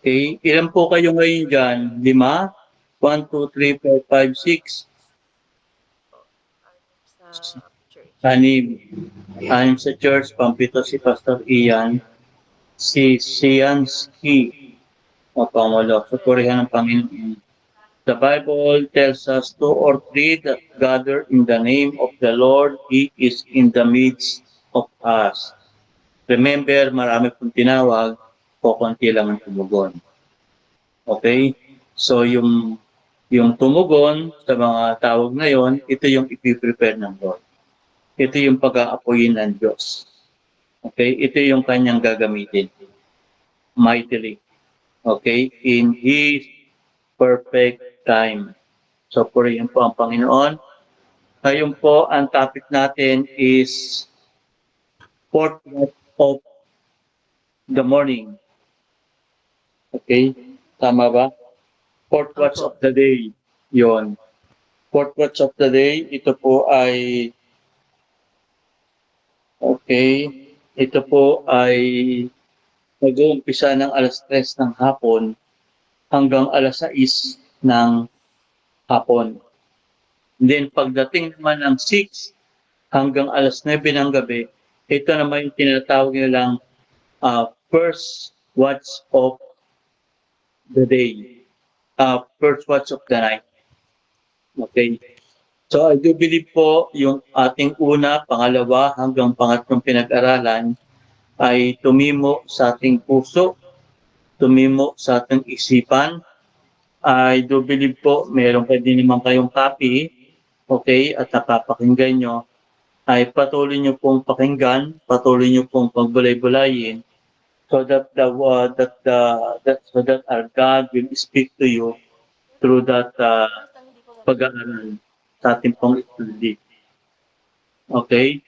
Okay, ilan po kayo ngayon diyan? 5? 1, 2, 3, 4, 5, 6. Sa church. 6. 6 sa church, pampito si Pastor Ian, si Siansky, o pangwalo, sa purihan ng Panginoon. The Bible tells us 2 or 3 that gather in the name of the Lord, He is in the midst of us. Remember, marami pong tinawag, o konti lang ang tumugon. Okay? So yung tumugon sa mga tawag na yon, ito yung ipiprepare ng Lord. Ito yung pag-aapoyin ng Diyos. Okay? Ito yung kanyang gagamitin mightily. Okay? In His perfect time. So, purihin po ang Panginoon. Ngayon po, ang topic natin is fourth watch of the morning. Okay? Tama ba? Fourth watch Opo. of the day. Yon. Fourth watch of the day, ito po ay ito po ay mag-uumpisa ng 3:00 ng hapon hanggang 6:00 ng hapon. Then pagdating naman ng 6 hanggang 9:00 ng gabi, ito naman yung tinatawag nilang first watch of the day, first watch of the night. Okay? So I do believe po yung ating una, pangalawa hanggang pangatlong pinag-aralan ay tumimo sa ating puso, tumimo sa ating isipan. I do believe po meron pa din naman kayong copy, okay, at napapakinggan nyo, ay patuloy nyo pong pakinggan, patuloy nyo pong pagbulay-bulayin so that so that our God will speak to you through that pag-aaral sa ating pong study. Okay?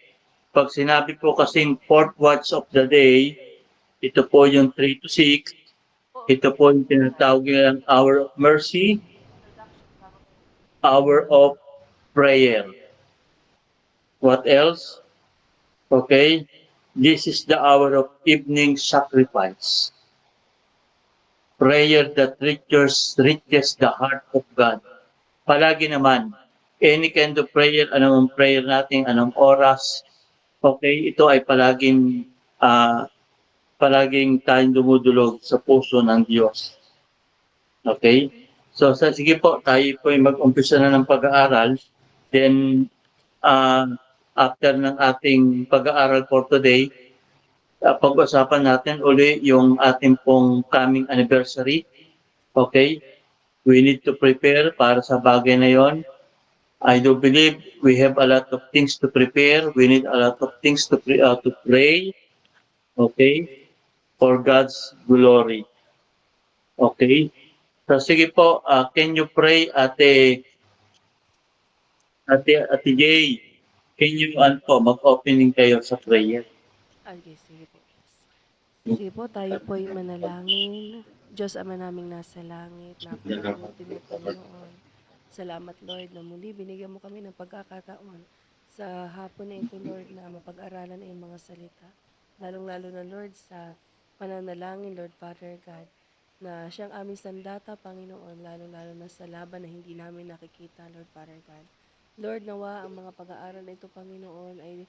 Pag sinabi po kasing fourth watch of the day, ito po yung 3 to 6, ito po yung tinatawag nilang hour of mercy, hour of prayer. What else? Okay? This is the hour of evening sacrifice. Prayer that reaches the heart of God. Palagi naman, any kind of prayer, anong prayer natin, anong oras, okay, ito ay palaging tayong dumudulog sa puso ng Diyos. Okay? So, sige po, tayo po ay mag-umpisa na ng pag-aaral. Then, after ng ating pag-aaral for today, pag-usapan natin uli yung ating pong coming anniversary. Okay? We need to prepare para sa bagay na yon. I do believe we have a lot of things to prepare. We need a lot of things to pray. Okay? For God's glory. Okay? So sige po, can you pray, Ate Jay? Can you mag-opening kayo sa prayer? Okay, sige po. Sige po, tayo po ay manalangin. Diyos Ama naming nasa langit, napakabuti mo, Panginoon. Salamat, Lord, na muli binigyan mo kami ng pagkakataon sa hapon na ito, Lord, na mapag-aralan ang mga salita. Lalong-lalo na, Lord, sa pananalangin, Lord, Father God, na siyang aming sandata, Panginoon, lalong-lalo na sa laban na hindi namin nakikita, Lord, Father God. Lord, nawa ang mga pag-aaral na ito, Panginoon, ay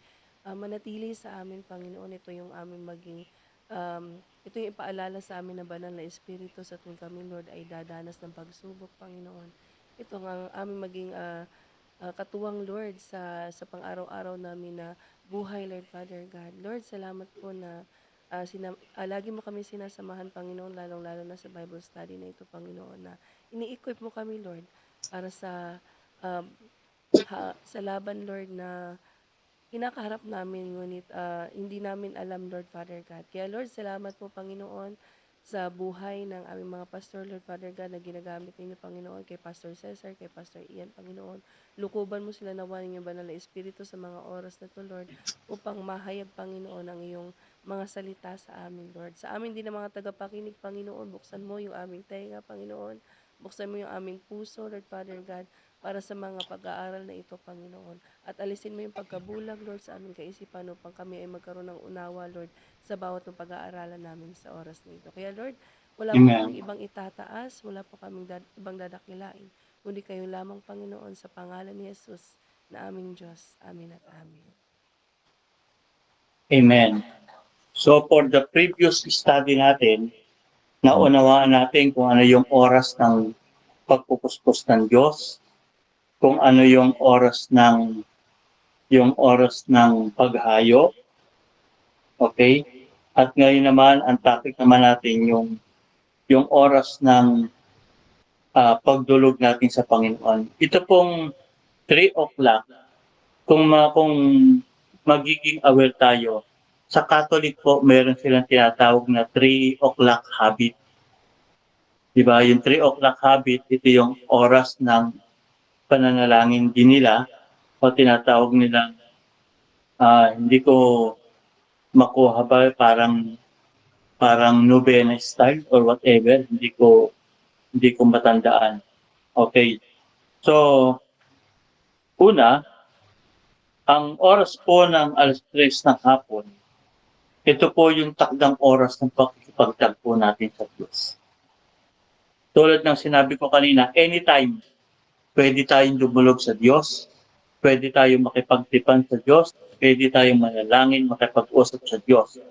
manatili sa amin, Panginoon. Ito yung aming ito yung ipaalala sa amin na banal na Espiritu sa tuwing kami, Lord, ay dadanas ng pagsubok, Panginoon. Ito ang aming maging katuwang, Lord, sa pang-araw-araw namin na buhay, Lord, Father God. Lord, salamat po na lagi mo kami sinasamahan, Panginoon, lalong-lalo na sa Bible study na ito, Panginoon, na ini-equip mo kami, Lord, para um, sa laban, Lord, na kinakaharap namin, ngunit hindi namin alam, Lord Father God. Kaya Lord, salamat po, Panginoon, sa buhay ng aming mga pastor, Lord Father God, na ginagamit ninyo, Panginoon, kay Pastor Cesar, kay Pastor Ian, Panginoon. Lukuban mo sila nawa ng iyong banal na Espiritu sa mga oras na to, Lord, upang mahayag, Panginoon, ang iyong mga salita sa amin, Lord. Sa amin din ang mga tagapakinig, Panginoon, buksan mo yung aming tenga, Panginoon. Buksan mo yung aming puso, Lord Father God, para sa mga pag-aaral na ito, Panginoon. At alisin mo yung pagkabulag, Lord, sa aming kaisipan upang kami ay magkaroon ng unawa, Lord, sa bawat ng pag-aaralan namin sa oras na ito. Kaya, Lord, Wala po Amen. kaming ibang itataas, wala po kaming ibang dadakilain, kundi kayo lamang, Panginoon, sa pangalan ni Jesus na aming Diyos. Amin at amin. Amen. So for the previous study natin, naunawaan natin kung ano yung oras ng pagpupuspos ng Diyos, kung ano yung oras ng paghayo, okay? At ngayon naman ang topic naman natin yung oras ng pagdulog natin sa Panginoon. Ito pong 3 o'clock, kung magiging aware tayo, sa Catholic po meron silang tinatawag na 3 o'clock habit. Di ba? Yung 3 o'clock habit, ito yung oras ng pananalangin din nila o tinatawag nilang hindi ko makuha ba parang novena style or whatever, hindi ko matandaan. Okay. So, una, ang oras po ng 3:00 ng hapon, ito po yung takdang oras ng pakikipagtagpo natin sa Diyos. Tulad ng sinabi ko kanina, anytime pwede tayong dumulog sa Diyos, pwede tayong makipagtipan sa Diyos, pwede tayong manalangin, makipag-usap sa Diyos.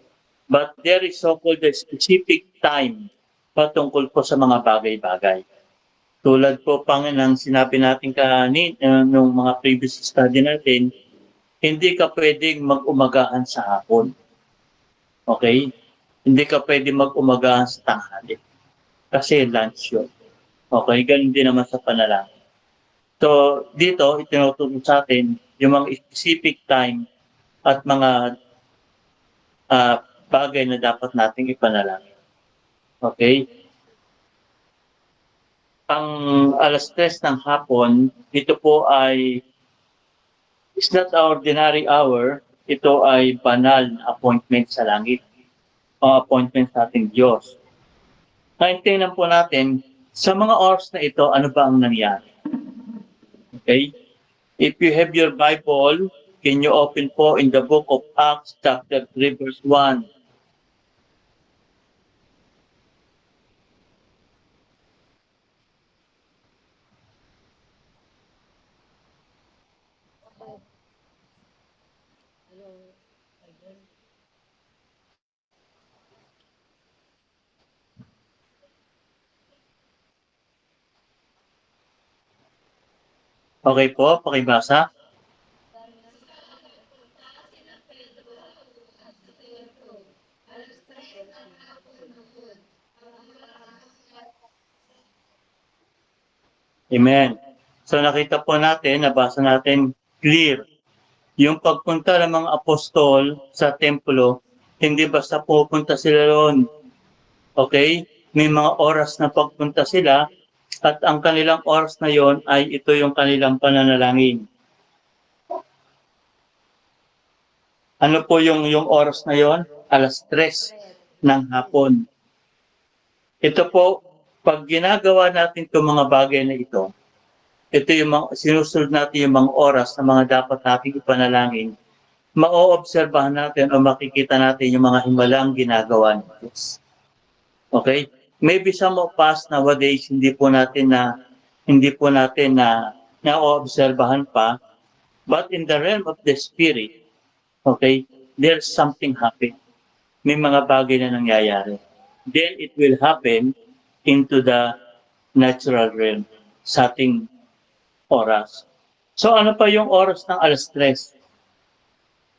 But there is so-called a specific time patungkol po sa mga bagay-bagay. Tulad po ng sinabi natin nung mga previous study natin, hindi ka pwedeng mag-umagahan sa hapon. Okay? Hindi ka pwedeng mag-umagahan sa tanghali. Kasi lunch yun. Okay? Ganun din naman sa panalangin. So, dito, itinuturo sa atin yung mga specific time at mga bagay na dapat nating ipanalangin. Okay? Ang 3:00 ng hapon, ito po ay is not ordinary hour, ito ay banal na appointment sa langit o appointment sa ating Diyos. Ngayon tingnan po natin, sa mga oras na ito, ano ba ang nangyari? Okay? If you have your Bible, can you open po in the book of Acts chapter 3 verse 1? Okay po, pakibasa. Amen. So nakita po natin, nabasa natin clear. Yung pagpunta ng mga apostol sa templo, hindi basta pupunta sila roon. Okay? May mga oras na pagpunta sila at ang kanilang oras na yon ay ito yung kanilang pananalangin. Ano po yung oras na yon? 3:00 ng hapon. Ito po, pag ginagawa natin itong mga bagay na ito yung mga, sinusunod natin yung mga oras na mga dapat nating ipanalangin, maoobserbahan natin o makikita natin yung mga himalang ginagawa ng Diyos. Okay? Maybe some of us nowadays hindi po natin naoobserbahan pa, but in the realm of the spirit, okay, there's something happen. May mga bagay na nangyayari. Then it will happen into the natural realm sa ating oras. So ano pa yung oras ng 3:00?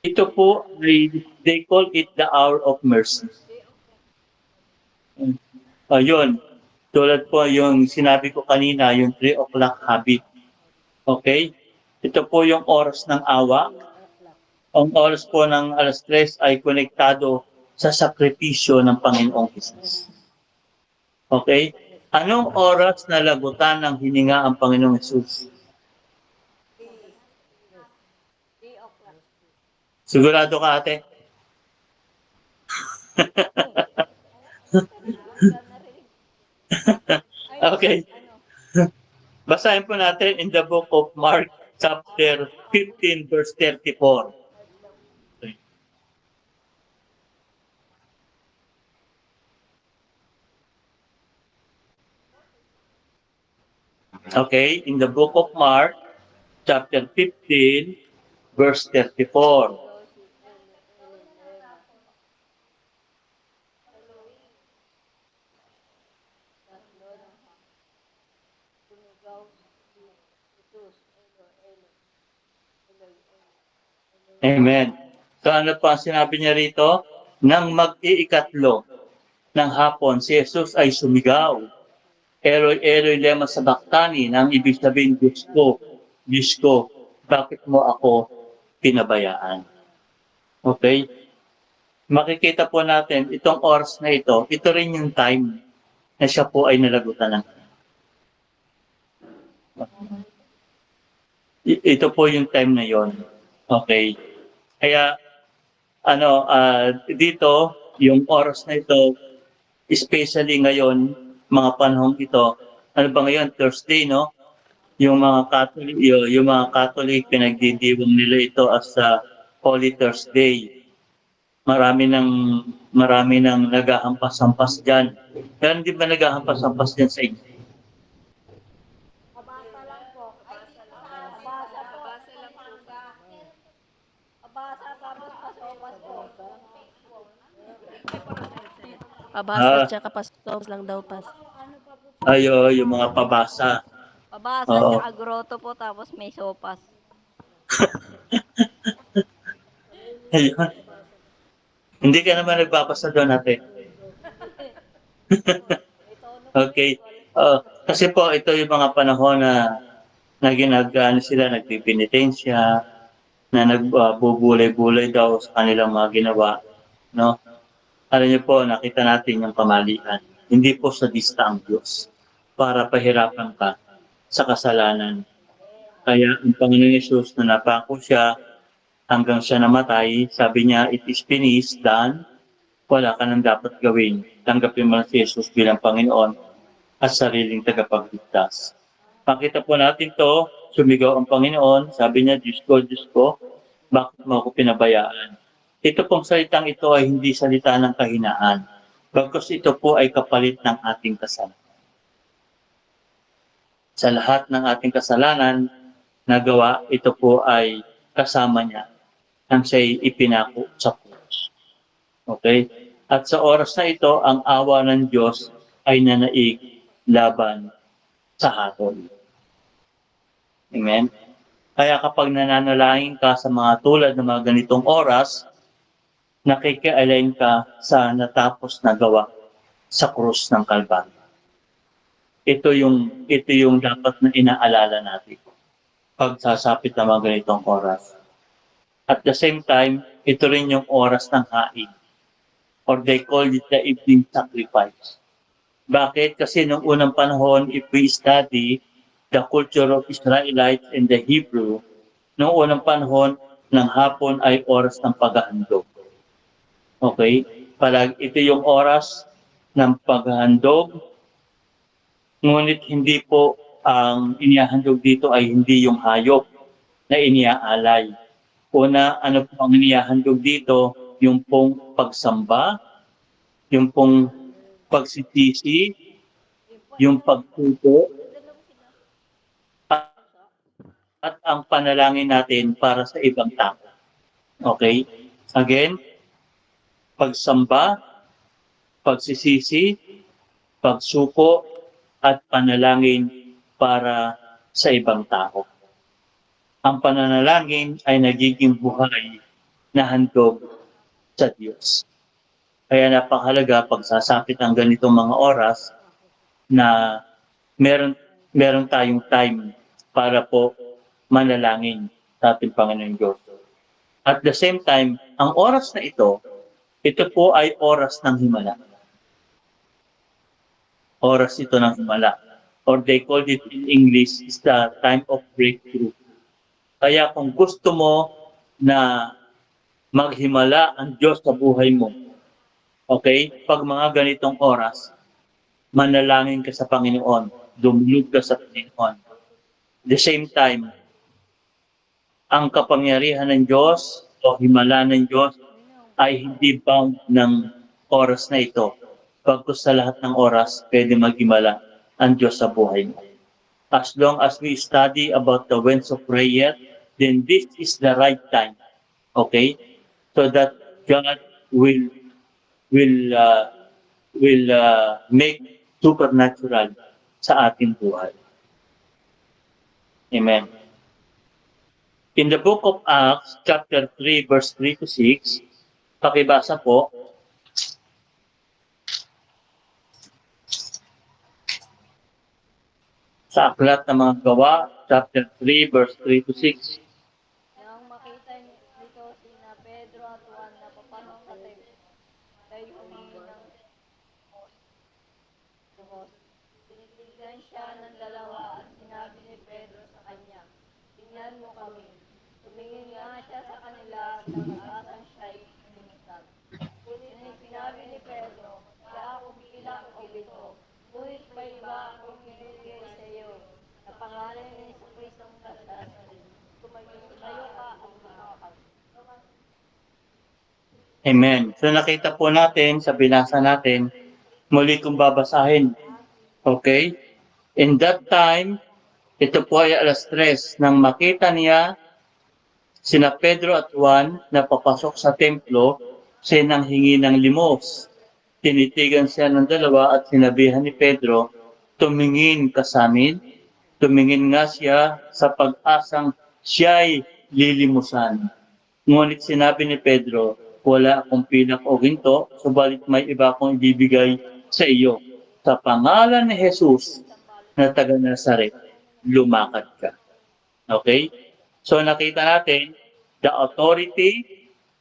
Ito po, they call it the hour of mercy. Yun, tulad po yung sinabi ko kanina, yung 3 o'clock habit. Okay? Ito po yung oras ng awa. Ang oras po ng 3:00 ay konektado sa sakripisyo ng Panginoong Hesus. Okay? Anong oras na lagutan ng hininga ang Panginoong Hesus? Sigurado ka, ate? Okay. Basahin po natin in the book of Mark chapter 15 verse 34. Okay, in the book of Mark, chapter 15, verse 34. Amen. So ano pa ang sinabi niya rito? Nang mag-iikatlo ng hapon, si Jesus ay sumigaw. Eloy, Eloy, lema sabachthani, nang ibig sabihin, Diyos ko, bakit mo ako pinabayaan? Okay? Makikita po natin, itong oras na ito rin yung time na siya po ay nalagutan ng ito po yung time na yon. Okay. Kaya dito yung oras na ito, especially ngayon, mga panahong ito, ano ba ngayon, Thursday, no? Yung mga Catholic pinagdidiwang nila ito as Holy Thursday. Marami nang naghahampas-hampas diyan. Pero hindi ba naghahampas-hampas diyan sa inyo? Abasa lang po. Abasa po. Abasa tapos pasopas po. Pabasa Ah, tsaka pastos lang daw pas. Ano pa po? yung mga pabasa. Abasa Oo. tsaka groto po tapos may sopas. Ayun. Hindi ka naman nagbabasa doon natin. Okay. Kasi po ito yung mga panahon na sila nagpipinitensya, na nagbubulay-bulay daw sa kanilang mga ginawa, no? Alam niyo po, nakita natin yung kamalian. Hindi po sadista ang Diyos para pahirapan ka sa kasalanan. Kaya ang Panginoon Yesus na napako siya hanggang siya namatay, sabi niya, it is finished, done, wala ka nang dapat gawin. Tanggapin mo na si Jesus bilang Panginoon at sariling tagapagligtas. Makita po natin to, sumigaw ang Panginoon, sabi niya, Diyos ko, bakit mo ako pinabayaan? Ito pong salitang ito ay hindi salita ng kahinaan, bagkus ito po ay kapalit ng ating kasalanan. Sa lahat ng ating kasalanan nagawa, ito po ay kasama niya nang siya'y ipinako sa krus. Okay? At sa oras na ito, ang awa ng Diyos ay nanaig laban sa hatol. Amen? Kaya kapag nananalangin ka sa mga tulad ng mga ganitong oras, nakikialain ka sa natapos na gawa sa krus ng Kalbaryo. Ito yung dapat na inaalala natin pag sasapit ng mga ganitong oras. At the same time, ito rin yung oras ng hain. Or they call it the evening sacrifice. Bakit? Kasi nung unang panahon, if we study the culture of Israelites and the Hebrew, nung unang panahon ng hapon ay oras ng paghahandog. Okay? Ito yung oras ng paghahandog, ngunit hindi po ang inihahandog dito ay hindi yung hayop na iniaalay. Una, ano po ang inihahandog dito? Yung pong pagsamba, yung pong pagsisisi, yung pagtuto, at ang panalangin natin para sa ibang tao. Okay? Again, pagsamba, pagsisisi, pagsuko, at panalangin para sa ibang tao. Ang pananalangin ay nagiging buhay na handog sa Diyos. Kaya napakahalaga pag sasapit ang ganitong mga oras na meron tayong time para po manalangin sa ating Panginoon Diyos. At the same time, ang oras na ito po ay oras ng himala. Oras ito ng himala. Or they call it in English is the time of breakthrough. Kaya kung gusto mo na maghimala ang Diyos sa buhay mo, okay, pag mga ganitong oras, manalangin ka sa Panginoon, dumulog ka sa Panginoon. At the same time, ang kapangyarihan ng Diyos o himala ng Diyos ay hindi bound ng oras na ito. Pagkus sa lahat ng oras, pwede maghimala ang Diyos sa buhay mo. As long as we study about the winds of prayer, then this is the right time. Okay? So that God will will uh, make supernatural sa ating buhay. Amen. In the book of Acts, chapter 3, verse 3 to 6, pakibasa po. Sa aklat ng mga gawa, chapter 3, verse 3 to 6. Nang makita nito sina Pedro at Juan na papasok sa templo, tayo humingi ng limos. Tinitignan siya ng dalawa at sinabi ni Pedro sa kanya, tingnan mo kami. Tumingin nga siya sa kanila at nag-asang siya'y limitan. Ngunit sinabi ni Pedro, siya ako bilang o ito. Ngunit may iba akong ibibigay sa iyo. Sa pangalan ni Jesucristo ng Nazareth, tumayo ka at lumakad. Amen. So nakita po natin, sa binasa natin, muli kong babasahin. Okay? In that time, ito po ay alas 3, nang makita niya sina Pedro at Juan na papasok sa templo, siya nang hingi ng limos. Tinitigan siya ng dalawa at sinabihan ni Pedro, tumingin ka sa amin. Tumingin nga siya sa pag-asang siya'y lilimusan. Ngunit sinabi ni Pedro, wala akong pilak o ginto, subalit may iba akong ibibigay sa iyo. Sa pangalan ni Jesus na taga Nazaret, lumakad ka. Okay? So nakita natin the authority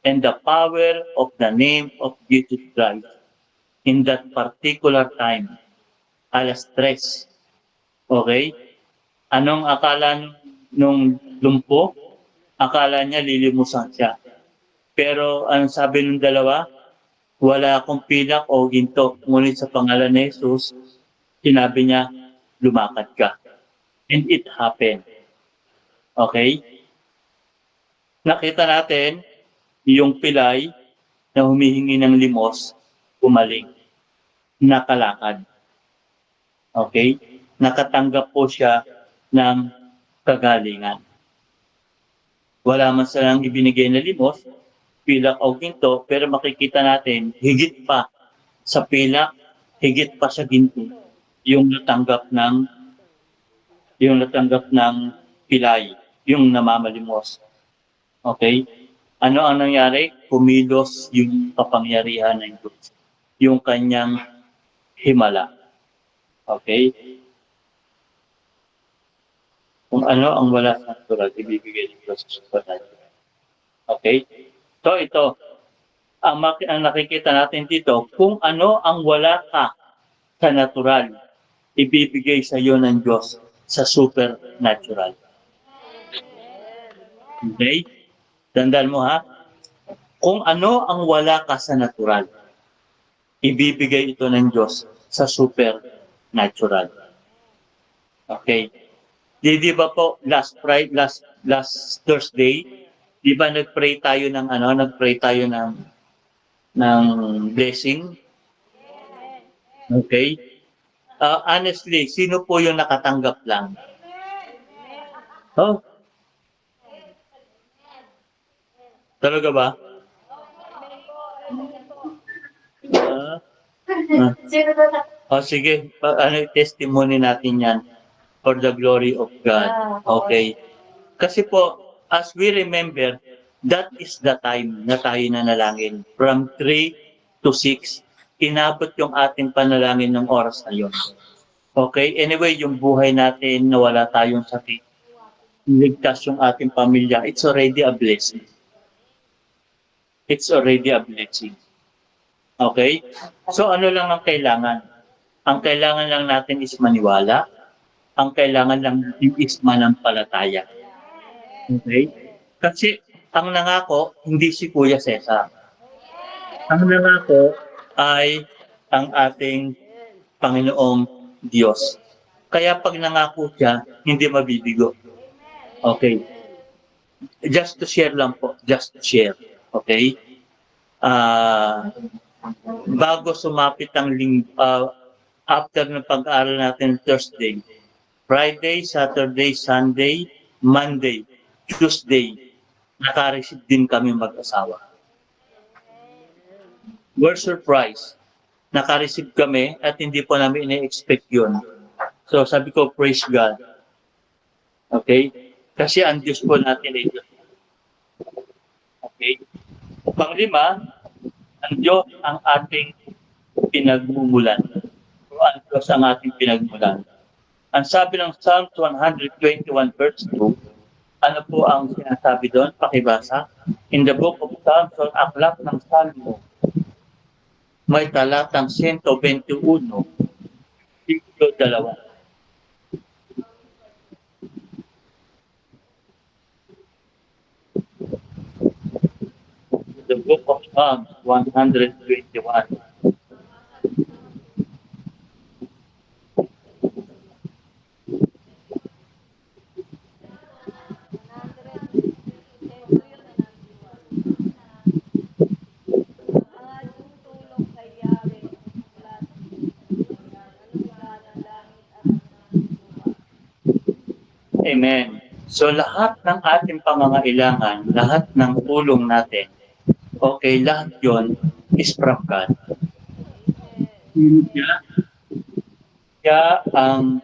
and the power of the name of Jesus Christ in that particular time. Alas 3. Okay? Anong akala nung lumpo? Akala niya lilimusan siya. Pero ang sabi ng dalawa, wala akong pilak o ginto. Ngunit sa pangalan ni Jesus, sinabi niya, lumakad ka. And it happened. Okay? Nakita natin yung pilay na humihingi ng limos, umaling, nakalakad. Okay? Nakatanggap po siya ng kagalingan. Wala man silang ibinigay na limos, pilak o ginto, pero makikita natin, higit pa sa pilak, higit pa sa ginto, yung natanggap ng pilay, yung namamalimos. Okay? Ano ang nangyari? Kumilos yung kapangyarihan ng Diyos. Yung kanyang himala. Okay? Kung ano ang wala sa natural, ibibigay ng Diyos sa supernatural. Okay? So ito, ang nakikita natin dito, kung ano ang wala ka sa natural, ibibigay sa iyo ng Diyos sa supernatural. Okay? Tandaan mo ha, kung ano ang wala ka sa natural, ibibigay ito ng Diyos sa supernatural. Okay? Di ba po last Thursday, di ba nagpray tayo ng blessing? Okay? Honestly, sino po yung nakatanggap lang? Oh, talaga ba? Sige. Testimony natin yan for the glory of God. Okay. Kasi po, as we remember, that is the time na tayo nanalangin. From 3 to 6, inabot yung ating panalangin ng oras na yun. Okay? Anyway, yung buhay natin na wala tayong sakit, ligtas yung ating pamilya, it's already a blessing. It's already a blessing. Okay? So ano lang ang kailangan? Ang kailangan lang natin is maniwala. Ang kailangan lang natin is manampalataya. Okay? Kasi ang nangako, hindi si Kuya Cesar. Ang nangako ay ang ating Panginoong Diyos. Kaya pag nangako siya, hindi mabibigo. Okay? Just to share lang po. Just to share. Okay? Bago sumapit ang after ng pag-aaral natin Thursday, Friday, Saturday, Sunday, Monday, Tuesday, naka-receive din kami mag-asawa. We're surprised. Naka-receive kami at hindi po namin ina-expect yun. So sabi ko, praise God. Okay? Kasi ang Diyos po natin ay Diyos. Okay? Panglima, ang Diyos ang ating pinagmumulan. O ang Diyos ang ating pinagmulan. Ang sabi ng Psalms 121 verse 2, ano po ang sinasabi doon? Pakibasa. In the book of Psalms, o aklat ng Salmo, may talatang 121, Titulo 2. The book of Psalms 121. Ang ating tulong kay Yahweh mula sa lumikha ng langit at ng lupa. Amen. So lahat ng ating pangangailangan, lahat ng tulong natin, okay, lahat yon is from God. Siya, siya ang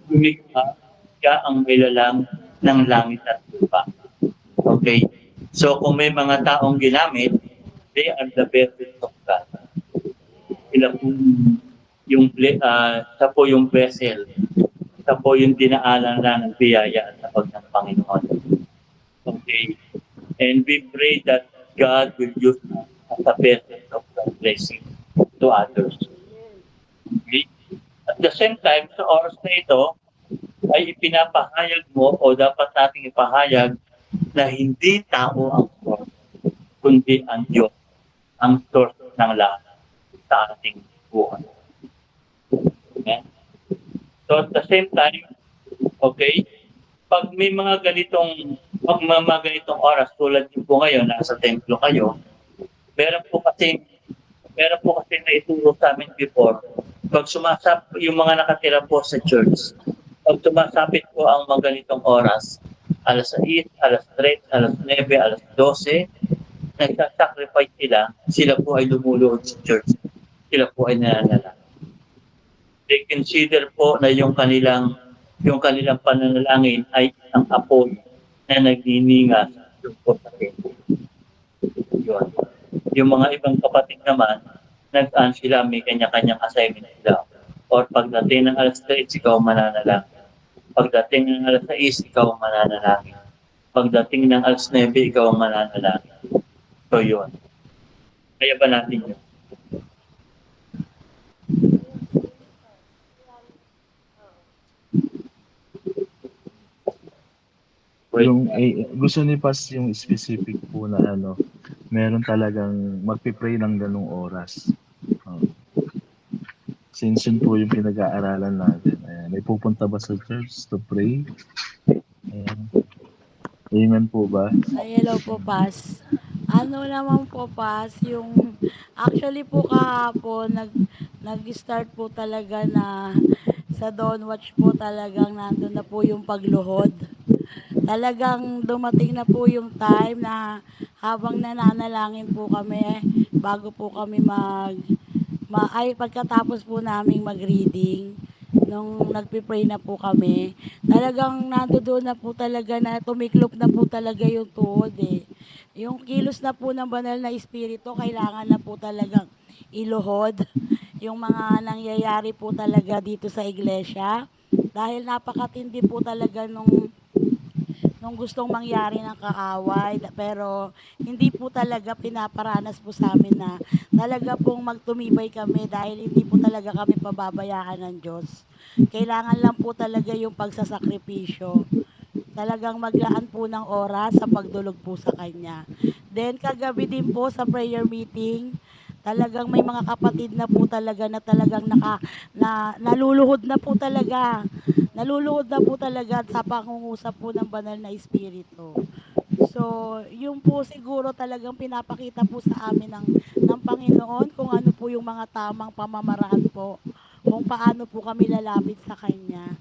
lumikha, siya ang nilalang ng langit at lupa. Okay? So kung may mga taong ginamit, they are the vessels of God. Sila po siya po yung vessel. Siya po yung dinaalan lang ng biyaya at tapag ng Panginoon. Okay? And we pray that God will use us as a vessel of God's blessing to others. Okay? At the same time, sa oras na ito, ay ipinapahayag mo o dapat nating ipahayag na hindi tao ang source, kundi ang Diyos ang source ng lahat sa ating buhay. Okay? So at the same time, okay, pag may mga ganitong oras tulad din po ngayon, nasa templo kayo, meron po kasi naituro sa amin before, pag yung mga nakatira po sa church, pag sumasapit po ang mga ganitong oras, alas 6, alas 3, alas 9, alas 12, nagsasacrifice sila po ay lumuluhod sa church. Sila po ay nananalangin. They consider po na yung kanilang pananalangin ay ang apoy na nagnininga po sa templo. Yun. Yung mga ibang kapatid naman, sila, may kanya-kanyang assignment sila. Or pagdating ng alas 3, ikaw mananalangin. Pagdating ng alas 6, ikaw mananalangin. Pagdating ng alas 9, ikaw mananalangin. So yun. Kaya ba natin yun? Gusto ni Pas yung specific po na meron talagang magpipray ng ganung oras. Since yun po yung pinag-aaralan natin. Ayan. May pupunta ba sa church to pray? Ayan. Amen po ba? Ay, hello po, Pas. Ano naman po, Pas, yung actually po kahapon, nag-start po talaga na sa Dawn Watch po talagang nandun na po yung pagluhod. Talagang dumating na po yung time na habang nananalangin po kami, bago po kami pagkatapos po naming mag-reading, nung nagpe-pray na po kami, talagang nandoon na po talaga na tumiklop na po talaga yung tuhod eh. Yung kilos na po ng banal na espiritu, kailangan na po talagang iluhod yung mga nangyayari po talaga dito sa iglesia. Dahil napakatindi po talaga nung gustong mangyari ng kaaway, pero hindi po talaga pinaparanas po sa amin na talaga pong magtumibay kami dahil hindi po talaga kami pababayaan ng Diyos. Kailangan lang po talaga yung pagsasakripisyo. Talagang maglaan po ng oras sa pagdulog po sa Kanya. Then kagabi din po sa prayer meeting, talagang may mga kapatid na po talaga na talagang naluluhod na po talaga. Naluluhod na po talaga sa pangungusap po ng banal na espiritu. So, yun po siguro talagang pinapakita po sa amin ng Panginoon kung ano po yung mga tamang pamamaraan po kung paano po kami lalapit sa Kanya.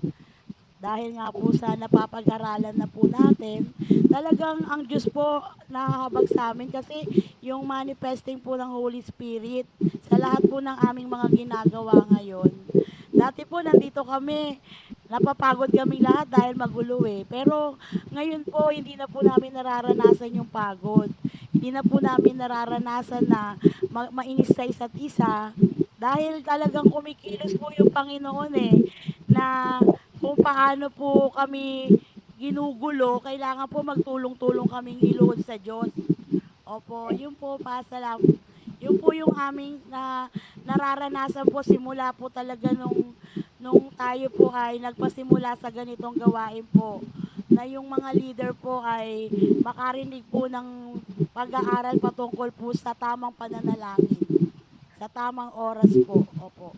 Dahil nga po sa napapag-aralan na po natin, talagang ang Diyos po nahahabag sa amin kasi yung manifesting po ng Holy Spirit sa lahat po ng aming mga ginagawa ngayon. Dati po nandito kami, napapagod kaming lahat dahil magulo eh. Pero ngayon po hindi na po namin nararanasan yung pagod. Hindi na po namin nararanasan na mainis sa isa't isa dahil talagang kumikilos po yung Panginoon eh na kung paano po kami ginugulo, kailangan po magtulong-tulong kaming iluhod sa Diyos. Opo, yun po, yun po yung aming nararanasan po simula po talaga nung tayo po ay nagpasimula sa ganitong gawain po. Na yung mga leader po ay makarinig po ng pag-aaral patungkol po sa tamang pananalangin. Sa tamang oras po. Opo.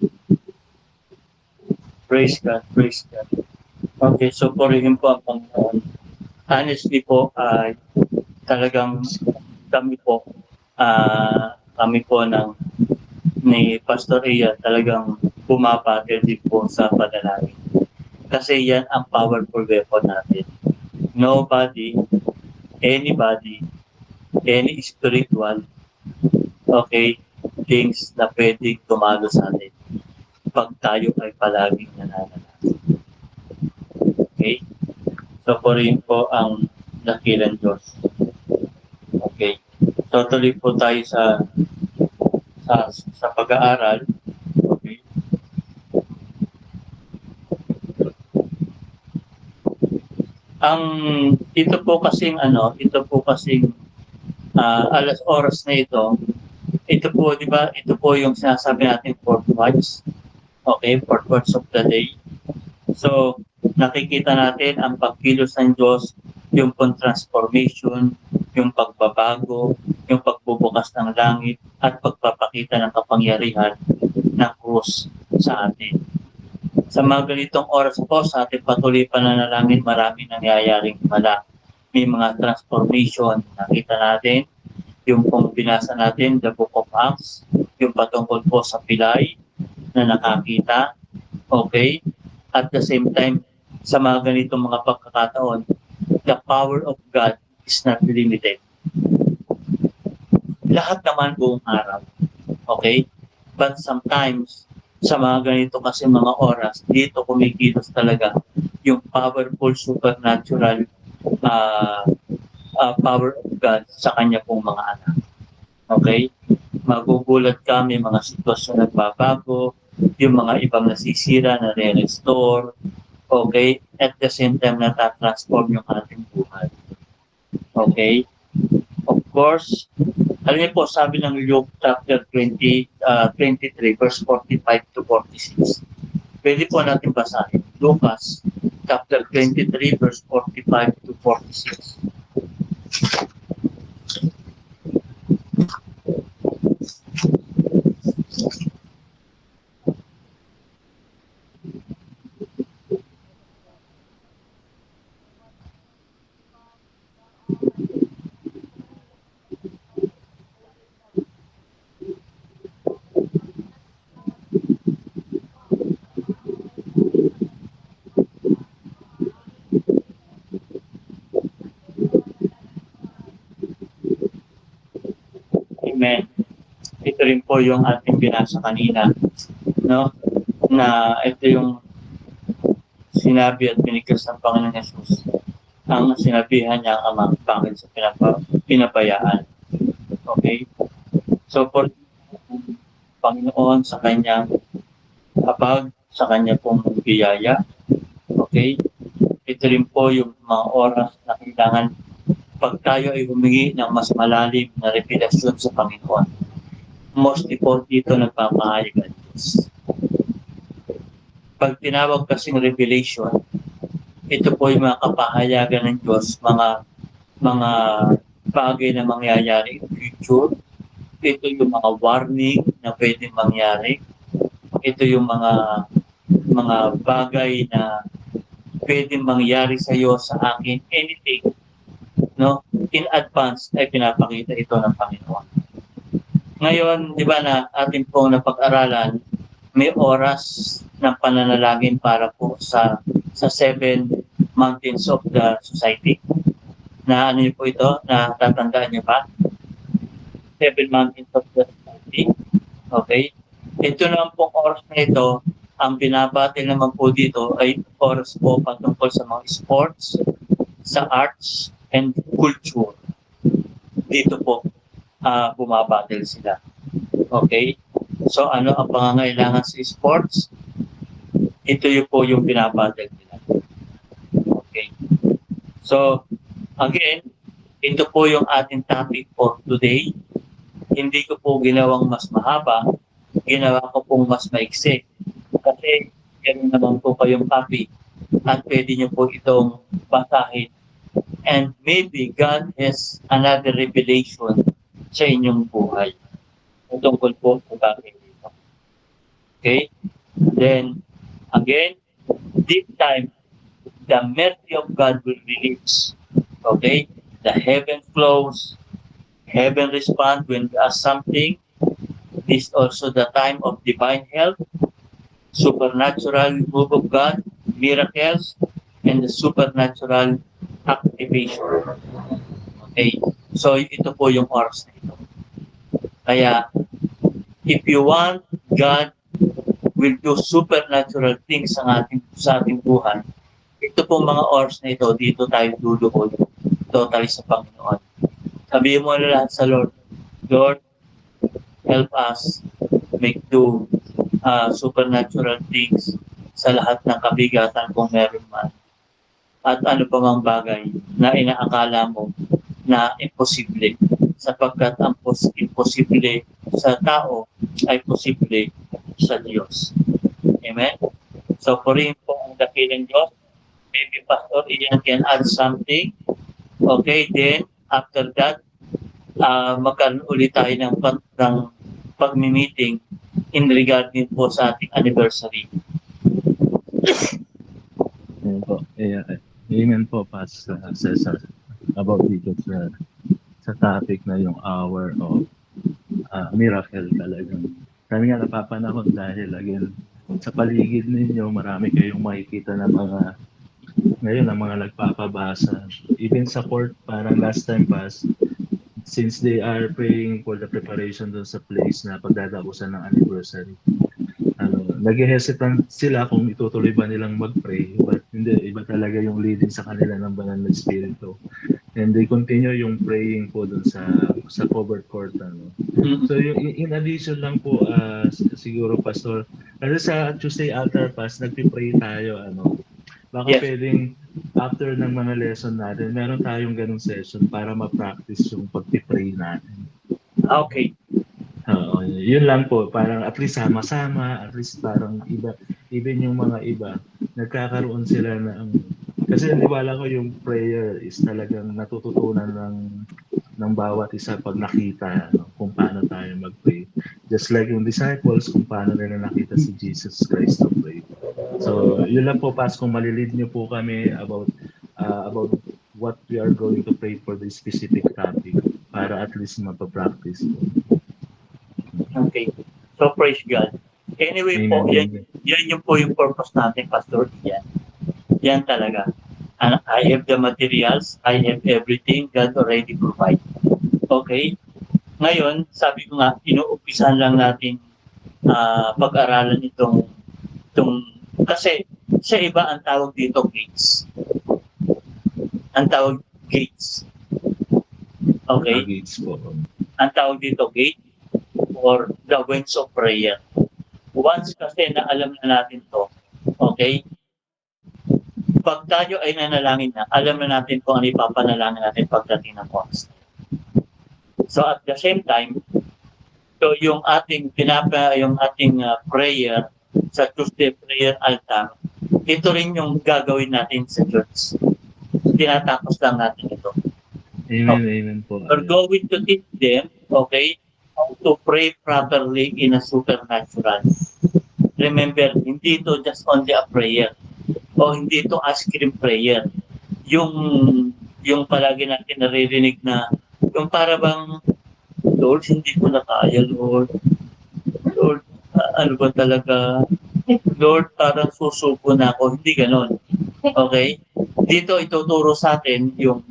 Praise God, praise God. Okay, so purihin po ang Panginoon. Honestly po, talagang kami po ni Pastor Ian talagang bumabagay din po sa panalangin. Kasi yan ang powerful weapon natin. Nobody, anybody, any spiritual, okay, things na pwedeng tumalo sa atin pag tayo ay palaging nananalangin. Okay? So, purihin po ang dakilang Diyos. Okay. So, tuloy po tayo sa pag-aaral. Okay. Ito po kasing alas oras na ito po, di ba, ito po yung sinasabi natin fourth watch. Okay, fourth watch of the day. So, nakikita natin ang pagkilos ng Diyos, yung transformation, yung pagbabago, yung pagbubukas ng langit, at pagpapakita ng kapangyarihan ng krus sa atin. Sa mga ganitong oras po, sa ating patuloy pananalangin, maraming nangyayaring himala. May mga transformation. Nakita natin, yung kung binasa natin, the Book of Acts, yung patungkol po sa pilay na nakakita. Okay? At the same time, sa mga ganitong mga pagkakataon, the power of God is not limited. Lahat naman buong araw. Okay? But sometimes, sa mga ganito kasi mga oras, dito kumikilos talaga yung powerful supernatural power of God sa kanya pong mga anak. Okay? Magugulat kami, mga sitwasyon nagbabago, yung mga ibang nasisira na re-restore, okay? At the same time, natatransform yung ating buhay. Okay? Of course, alam niyo po, sabi ng Luke chapter 23, verse 45 to 46. Pwede po natin basahin. Lucas chapter 23, verse 45 to 46. Amen. Ito rin po yung ating binasa kanina, no? Na ito yung sinabi at binigkas ng Panginoon Yesus. Ang sinabihan niya ang Ama, bakit sa pinabayaan. Okay? So, for Panginoon sa kanyang kapag, sa kanya pong biyaya. Okay? Ito rin po yung mga oras na kailangan pag tayo ay humingi ng mas malalim na revelasyon sa Panginoon. Mostly po dito nagpapahayag ang Diyos. Pag tinawag kasing revelation, ito po yung mga kapahayagan ng Diyos, mga bagay na mangyayari in future. Ito yung mga warning na pwedeng mangyari. Ito yung mga bagay na pwedeng mangyari sa iyo, sa akin, anything, no? In advance ay pinapakita ito ng Panginoon. Ngayon, di ba na ating pong napag-aralan, may oras ng pananalangin para po sa 7 mountains of the society. Na ano niyo po ito? Na tatandaan niyo pa? 7 mountains of the society. Okay? Ito naman pong oras na ito, ang binabati naman po dito ay oras po patungkol sa mga sports, sa arts, and culture. Dito po bumabattle sila. Okay? So ano ang pangangailangan sa sports? Ito yung po yung binabattle nila. Okay? So, again, ito po yung ating topic for today. Hindi ko po ginawang mas mahaba, ginawa ko pong mas maiksi. Kasi yan naman po kayong copy at pwede nyo po itong basahin. And maybe God has another revelation sa inyong buhay. Tungkol po sa bagay dito. Okay? Then, again, this time, the mercy of God will release. Okay? The heaven flows, heaven responds when we ask something. This is also the time of divine help, supernatural move of God, miracles, and the supernatural activation. Okay? So, ito po yung oras na ito. Kaya, if you want, God will do supernatural things sa ating buhay. Ito pong mga oras na ito, dito tayo duduhod totally sa Panginoon. Sabihin mo na lahat sa Lord, Lord, help us make do supernatural things sa lahat ng kabigatan kung meron man. At ano pa mang bagay na inaakala mo na imposible, sapagkat ang imposible sa tao ay posible sa Diyos. Amen? So, purihin po ang dakilang Diyos. Maybe Pastor Ian can add something. Okay, then after that, magkaroon ulit tayo ng pag-meeting in regard din po sa ating anniversary. Ayan po. Amen po, Pastor Cesar, about dito sa topic na yung hour of miracle talagang. Kami nga napapanahon dahil again, sa paligid ninyo, marami kayong makikita na ngayon ang mga nagpapabasa. Even sa court, parang last time since they are praying for the preparation doon sa place na pagdadakusan ng anniversary. Nag-hesitant sila kung itutuloy ba nilang mag-pray, but hindi, iba talaga yung leading sa kanila ng banal na Espiritu. And they continue yung praying po doon sa covered court. So in addition lang po, siguro Pastor, kasi sa Tuesday Altar Pass, nagpipray tayo, baka Yes. pwedeng after ng mga lesson natin, meron tayong ganung session para ma-practice yung pag-pray natin. Okay. Yun lang po, parang at least sama-sama, at least parang even yung mga iba, nagkakaroon sila kasi niwala ko yung prayer is talagang natututunan ng bawat isa pag nakita kung paano tayo mag-pray. Just like yung disciples, kung paano nila nakita si Jesus Christ to pray. So, yun lang po, Pas, kung malilid niyo po kami about what we are going to pray for this specific topic para at least mapapractice po. Okay. So, praise God. Anyway po, yan yung po yung purpose natin, Pastor Ian. Yan talaga. And I have the materials, I have everything, God already provide. Okay? Ngayon, sabi ko nga, inuumpisan lang natin pag-aralan itong kasi sa iba ang tawag dito gates. Ang tawag gates. Okay? Gates po. Ang tawag dito gate or the wings of prayer. Once kasi na alam na natin to, okay? Pag tayo ay nanalangin na, alam na natin kung ano ipapanalangin natin pagdating ng oras. So at the same time, so yung ating prayer sa Tuesday prayer altar, ito rin yung gagawin natin sa church. Tinatapos lang natin ito. Amen, amen po. We're going to teach them, okay, how to pray properly in a supernatural. Remember, hindi ito just only a prayer. O hindi ito ice cream prayer. Yung palagi natin naririnig na, yung para bang, Lord, hindi ko na kaya, Lord. Lord, ano ba talaga, Lord, parang susuko na ako. Hindi ganon. Okay? Dito ituturo sa atin yung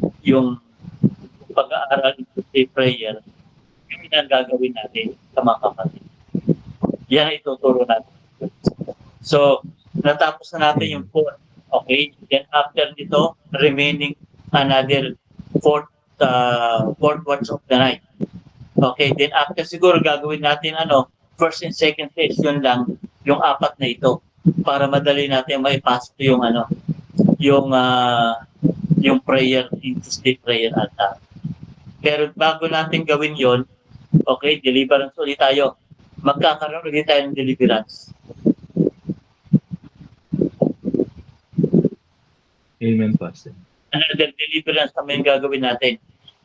pag-aaral sa prayer, yung ang gagawin natin sa mga kapatid. Yan ang ituturo natin. So, natapos na natin yung 4. Okay? Then after nito, remaining another fourth watch of the night. Okay? Then after siguro gagawin natin first and second session lang yung 4 na ito para madali natin maipasok yung prayer into state prayer altar. Pero bago natin gawin yon, okay, deliverance ulit tayo. Magkakaroon ulit tayo ng deliverance. Amen, Pastor. Another deliverance naman yung gagawin natin.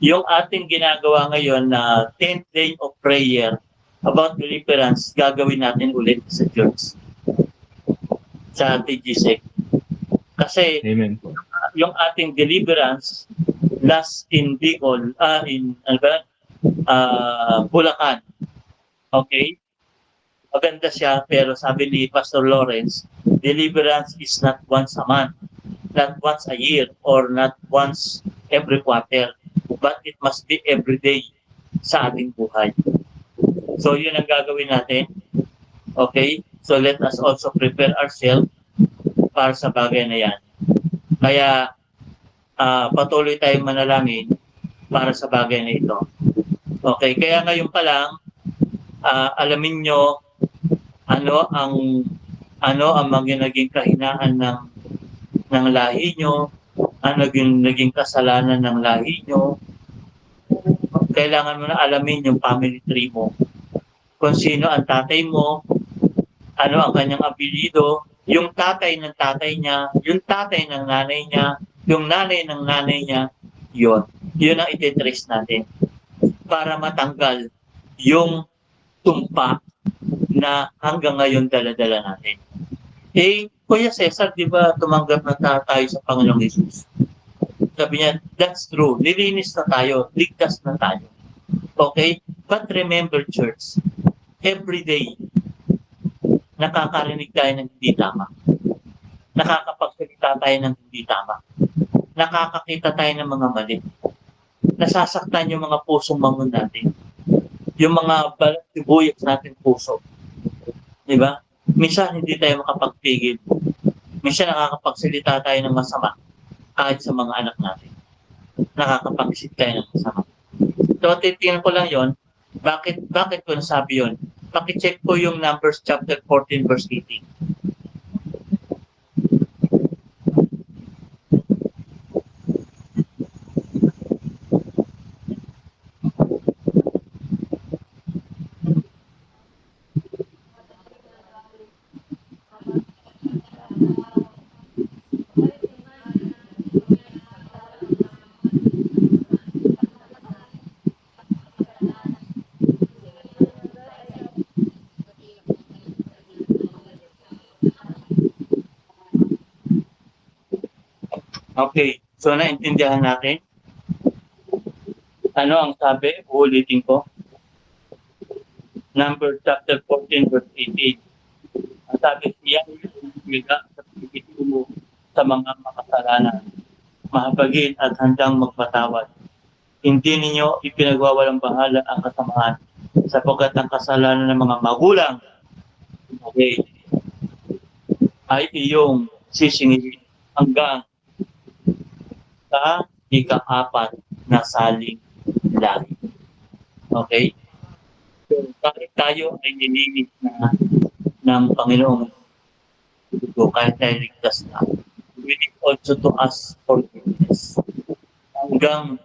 Yung ating ginagawa ngayon na 10th day of prayer about deliverance, gagawin natin ulit sa church. Sa TGC. Kasi Amen po. yung ating deliverance last in Bicol, Bulacan. Okay? Maganda siya, pero sabi ni Pastor Lawrence, deliverance is not once a month, not once a year, or not once every quarter, but it must be every day sa ating buhay. So yun ang gagawin natin. Okay? So let us also prepare ourselves para sa bagay na yan. Kaya patuloy tayong manalangin para sa bagay na ito. Okay, kaya ngayon pa lang alamin nyo ano ang mga naging kahinaan ng lahi nyo, ano naging kasalanan ng lahi nyo. Kailangan mo na alamin yung family tree mo. Kung sino ang tatay mo, ano ang kanyang apelyido, yung tatay ng tatay niya, yung tatay ng nanay niya, yung nanay ng nanay niya, yun ang ititrace natin para matanggal yung tumpa na hanggang ngayon dala-dala natin. Kuya Cesar, di ba tumanggap na tayo sa Panginoong Jesus? Sabi niya, that's true. Nilinis na tayo. Ligtas na tayo. Okay? But remember, church, every day, nakakarinig tayo ng hindi tama. Nakakapagsalita tayo ng hindi tama. Nakakakita tayo ng mga mali. Nasasaktan yung mga pusong mangon natin. Yung mga sibuyas natin puso. Di ba? Minsan hindi tayo makapagpigil. Minsan nakakapagsalita tayo ng masama kahit sa mga anak natin. Nakakapag-isip tayo ng masama. So, titingnan ko lang yon. Bakit ko nasabi yon? Paki-check po yung Numbers chapter 14 verse 18. Okay, so naintindihan natin. Ano ang sabi? Uulitin ko. Number chapter 14 verse 18. Ang sabi niya, umiga sa pagkikita mo sa mga makasalanan, mahabagin at handang magpatawad. Hindi ninyo ipinagwawalang bahala ang kasamaan sapagkat ang kasalanan ng mga magulang, okay, ay iyong sisingilin hanggang sa ika-4 na saling lahi. Okay? So, kahit tayo ay nilinis na ng Panginoong Dugo, kahit tayo ligtas na, we need also to ask forgiveness. Hanggang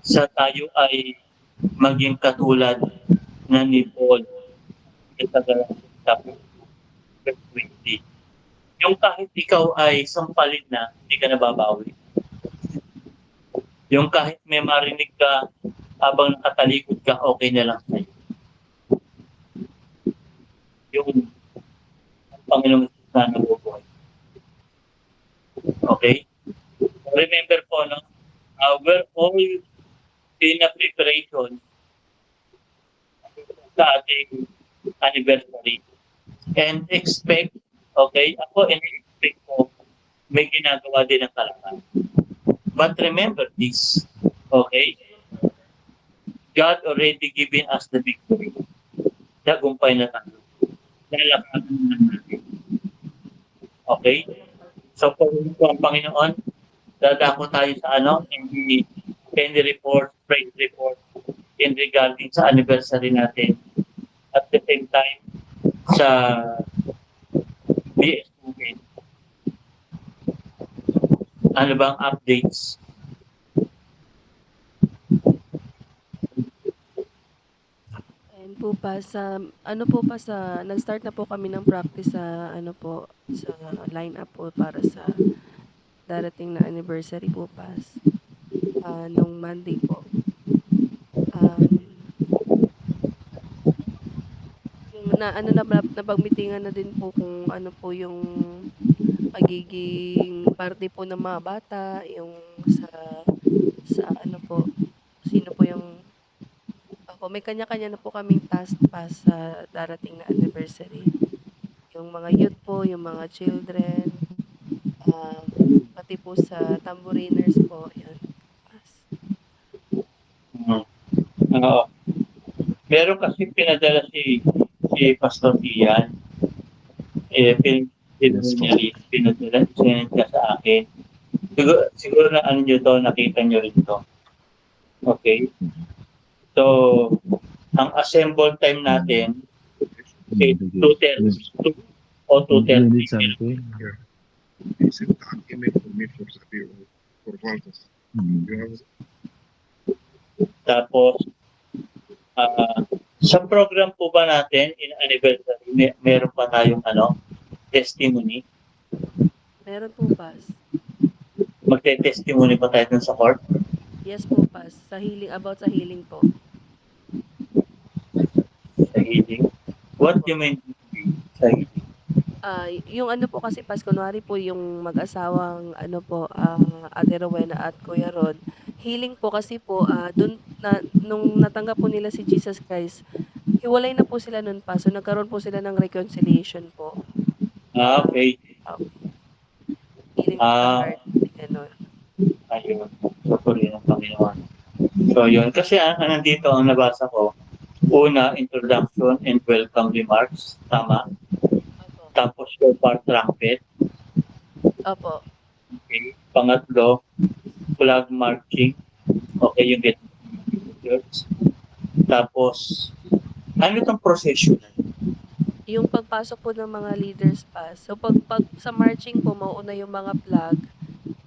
sa tayo ay maging katulad na ni Paul sa Galatians chapter 20. Yung kahit ikaw ay sampalin na, hindi ka nababawi. Yung kahit may marinig ka habang nakatalikod ka, okay na lang sa'yo. Yung Panginoong Jesus na nabubuhay. Okay? Remember po, we're all in a preparation sa ating anniversary. And expect, okay, ako in-expect ko, may ginagawa din ang kalaban. But remember this, okay, God already given us the victory. Tagumpay na tayo. Lalakasan na natin. Okay? So, kung ang Panginoon, dadako tayo sa any report, praise report, in regarding sa anniversary natin. At the same time, sa BSUN. Ano bang updates? And po pa sa nag-start na po kami ng practice sa sa lineup po para sa darating na anniversary po pas. Nung Monday po. Um, yung napagmitingan na din po kung ano po yung magiging parte po ng mga bata, yung sa ano po, sino po yung may kanya-kanya na po kaming task pa sa darating na anniversary. Yung mga youth po, yung mga children, um, pati po sa tambouriners po, yun. Oo. Meron kasi pinadala si Pastor Ian. Pinadala siya sa akin. Siguro na ano nyo to, nakita nyo rin to. Okay? So, ang assemble time natin is 2:30 o 2:30. something. Dice el document permission for Valdes. Tapos, sa program po ba natin in anniversary, meron pa tayong testimony? Meron po pas. Magte-testimony pa tayo dun sa court? Yes po pas. About sa healing po. Sa healing? What you mean sa healing? Yung ano po kasi pas, kunwari po yung mag-asawang Ate Rowena at Kuya Rod, healing po kasi po, nung natanggap po nila si Jesus Christ, hiwalay na po sila nun pa. So, nagkaroon po sila ng reconciliation po. Okay. Healing of the heart. Gano'n. Ayun. Pupuri ng Panginoon. So, yun. Kasi nandito ang nabasa ko, una, introduction and welcome remarks. Tama. Opo. Tapos, your part trumpet. Opo. Okay. Pangatlo, flag marching. Okay, yung get church. Tapos, ano itong procession? Yung pagpasok po ng mga leaders pa. So, pag sa marching po, mauna yung mga flag.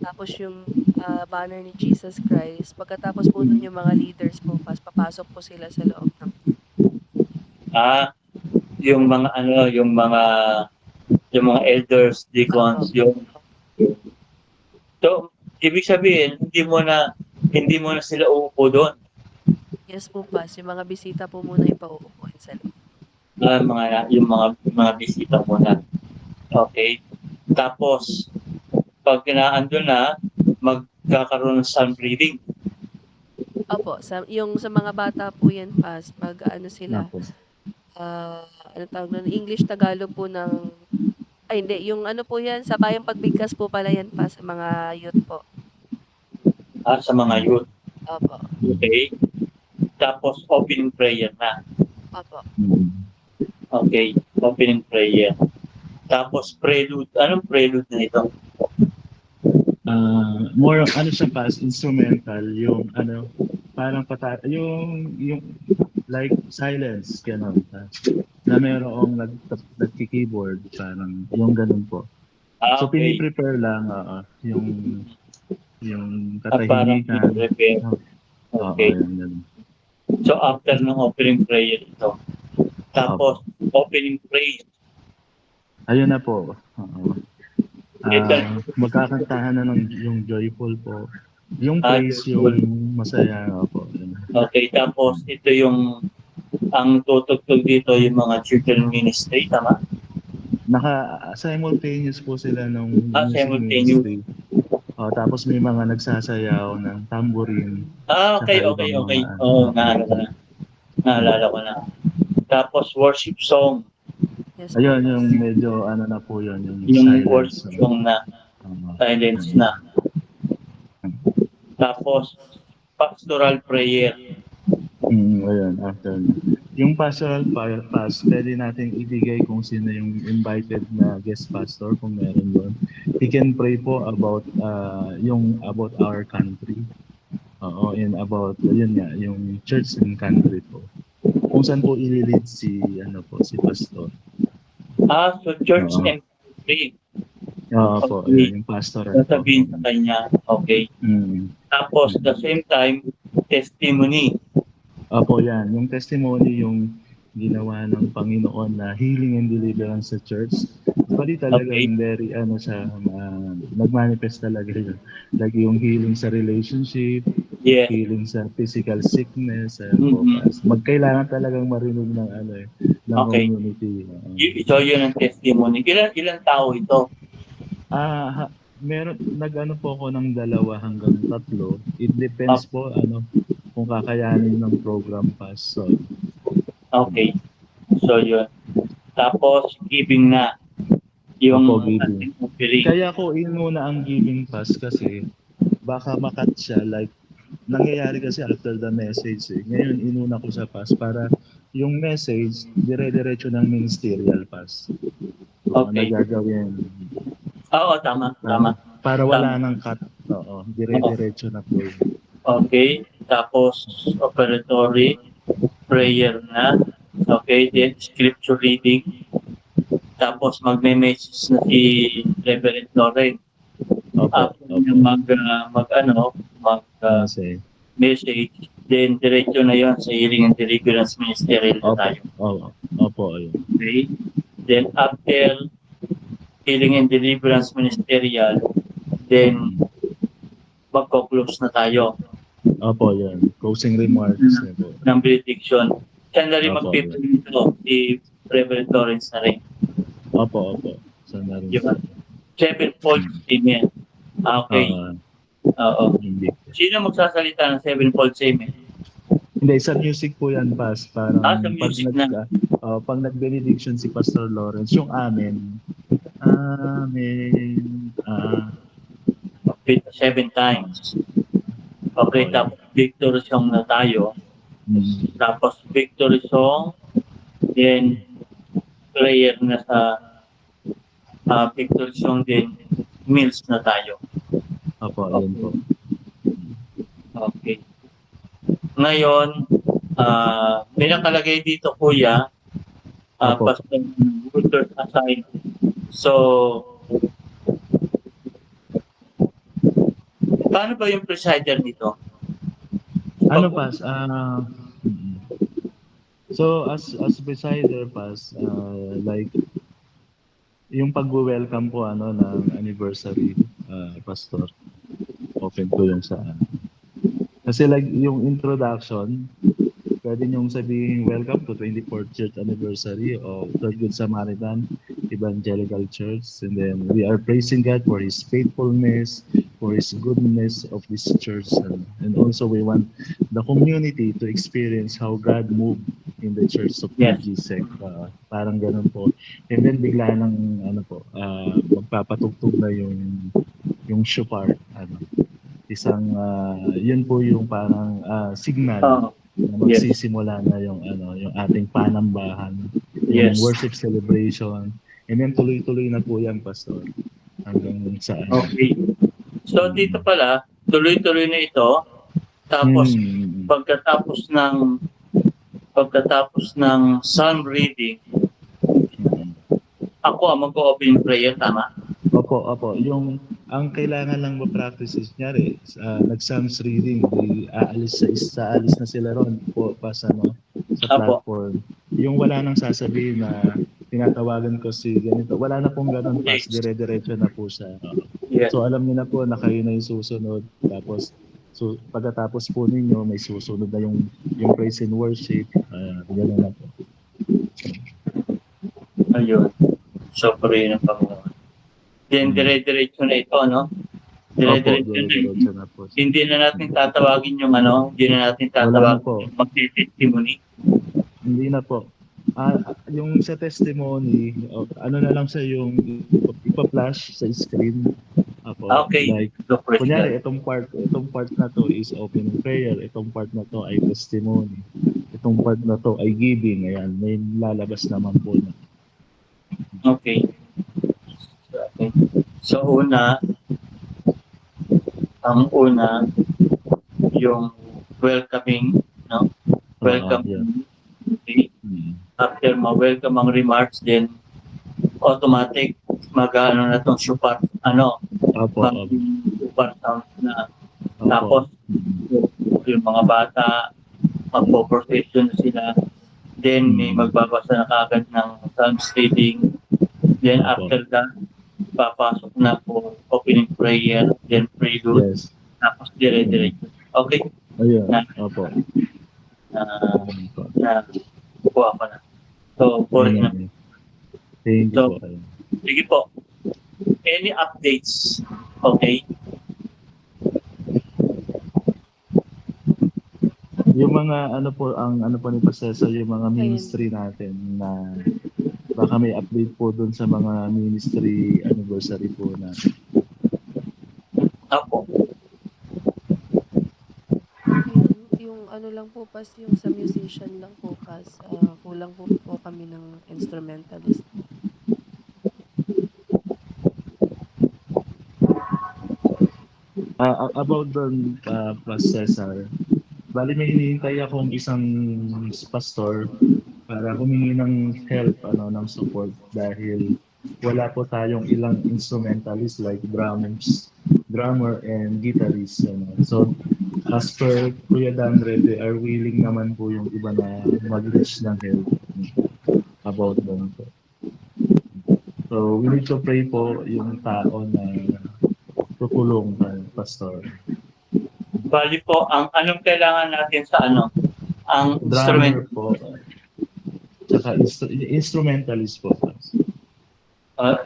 Tapos yung banner ni Jesus Christ. Pagkatapos po nun yung mga leaders po, papasok po sila sa loob ng Yung mga yung mga elders, deacons, So, ibig sabihin, hindi mo na sila uupo doon. Yes po pas. Yung mga bisita po muna yung pauupuin sa loob. Yung mga bisita muna. Okay. Tapos, pag naandun na, magkakaroon ng sun breathing. Opo. Sa mga bata po yan pas. Sila. Ano tawag nun? English, Tagalog po ng... Ay, hindi. Yung ano po yan, sa bayang pagbigkas po pala yan pa sa mga youth po. Sa mga youth. Opo. Okay. Tapos, opening prayer na. Opo. Okay. Opening prayer. Tapos, prelude. Anong prelude na ito? More siya pas, instrumental, yung parang yung like silence, gano'n. Na merong nagki-keyboard, parang yung ganun po. So, Okay. piniprepare lang, yung Parang katahimikan. prepare. Okay. Yung ganun. So, after ng opening prayer ito. Tapos, opening praise. Ayun na po. Ito. Magkakantahan na yung joyful po. Yung praise, Joyful. yung masaya po. Okay, tapos ito ang tutugtog dito yung mga children ministry, tama? Simultaneous po sila nung music Simultaneous. ministry. Tapos may mga nagsasayaw ng tambourine. Okay. Oo, naalala ko na. Tapos worship song. Yes, Ayun, po, yung Pastor. medyo ano na po yun, yung Yung silence. worship song na silence na. Tapos, pastoral prayer. Ayun, after. Yung pastoral pass, pwede natin ibigay kung sino yung invited na guest pastor kung meron doon. He can pray po about yung about our country. Oo, and about yun nga, yung church and country po. Kung saan po i-lead si si pastor. So church Oo. and country. Oo po, Okay. yung pastor. Sasabihin sa kanya, okay. Tapos, the same time, testimony. Opo, yan. Yung testimony, yung ginawa ng Panginoon na healing and deliverance sa church. Actually, talagang very, nag-manifest talaga yun. Like yung healing sa relationship, Yes. healing sa physical sickness, Mhm. magkailangan talagang marinig ng ng Okay. community. Ito yun ang testimony. Ilan tao ito? Meron, nag-ano po ako ng 2 hanggang 3. It depends po, kung kakayanin ng program pass. So, Okay. So yun. Tapos, giving na. Yung Opo, giving. ating offering. Kaya ko inuna ang giving pass kasi baka makat siya, like nangyayari kasi after the message Ngayon inuna ko sa pass para yung message dire-diretso ng ministerial pass. So, Okay. nagagawin Oo, tama. para wala nang cut. Oo, dire-diretso na po yun. Okay. Tapos, operatory, prayer na. Okay. Then, scripture reading. Tapos, magme-message na si Reverend Loren. After niya mag-message, then diretso na yon sa healing and deliverance ministerial na tayo. Opo, ayun. Okay? Then after healing and deliverance ministerial, then magko-close na tayo Opo, yan. Closing remarks na po. ng benediction. Siya na rin Opo, mag-pipin nito, si Reverend Lawrence na rin. Opo. Saan na rin. Diba? Sevenfold Amen. Okay. Oo. Hindi. Sino magsasalita ng sevenfold Amen? Hindi, sa music po yan, Pas. Parang Sa music na. pag nag-benediction si Pastor Lawrence, yung amen. Amen. 7 times. Okay, tapos victory song na tayo. Tapos victory song, then prayer na sa victory song, then meals na tayo. Opo, yun po. Okay. Ngayon, may nakalagay dito, Kuya, Opo. Pastor Woodward aside. So, paano ba yung presider nito? Ano, Pas? So, as presider, Pas, like, yung pag-welcome po ng anniversary, Pastor, open ko yung sa kasi like yung introduction, pwede niyong sabihin welcome to 24th church anniversary of the Good Samaritan Evangelical Church, and then we are praising God for His faithfulness, for His goodness of this church, and also we want the community to experience how God moved in the church of PGSEC. Parang ganun po. And then bigla ng magpapatugtog na yung shofar, isang yun po yung parang signal na magsisimula na yung ating panambahan, yung worship celebration, and then tuloy-tuloy na po yan, Pastor, hanggang saan. Okay. So dito pala, tuloy-tuloy na ito. Tapos pagkatapos ng psalm reading, ako mag-open prayer, tama? Opo. Ang kailangan lang ma-practice is nag-psalms reading, aalis na sila ron po sa platform. Yung wala nang sasabihin na tinatawagan ko si ganito, wala na pong ganun, pas dire-diretso na po siya. So alam niyo na po na kayo na yung susunod, tapos pagkatapos po ninyo may susunod na yung praise and worship, gano'n na po. Ayun. So, pray ng Panginoon. Then, dire-diretso na ito, no? Dire-diretso na. Hindi na natin tatawagin yung hindi na natin tatawagin yung magti-testimony. Hindi na po. Yung sa testimony, ano na lang siya yung ipa-flash sa screen. Apo, Okay. like, So, kunyari, President. itong part na to is opening prayer, itong part na to ay testimony, itong part na to ay giving, ayan, may lalabas naman po na. Okay. Okay. So, ang una, yung welcoming, no? Welcome. Yeah. Okay. Hmm. After ma-welcome ang remarks, then automatic mag-ano na tong super, Opo, opo. super sound na. Opo. Tapos, yung mga bata, magpo-profession sila. Then, may magbabasa na kagad ng psalms reading. Then, Opo. after that, papasok na po opening prayer, then prelude, Yes. tapos dire-diretso. Okay? Ayun, Na, opo. na kuha ko na. So, for Ayun, na. thank you So, po. Ayun. sige po. Any updates? Okay? Yung mga ano po ni Pastor, yung mga ministry natin na baka may update po dun sa mga ministry anniversary po na. Apo. Yung ano lang po pas, yung sa musician lang po pas, kulang po kami ng instrumentalist. About dun, Pastor Cesar, bali may hinihintay akong isang pastor para humingi ng help, ng support dahil wala po tayong ilang instrumentalist like drummer and guitarist. So, as per Kuya Dandre, they are willing naman po yung iba na mag-reach ng help about them po. So, we need to pray po yung tao na tutulong kay Pastor. Bali po, anong kailangan natin sa ang Drummer instrument? po. Tsaka instrumentalist po.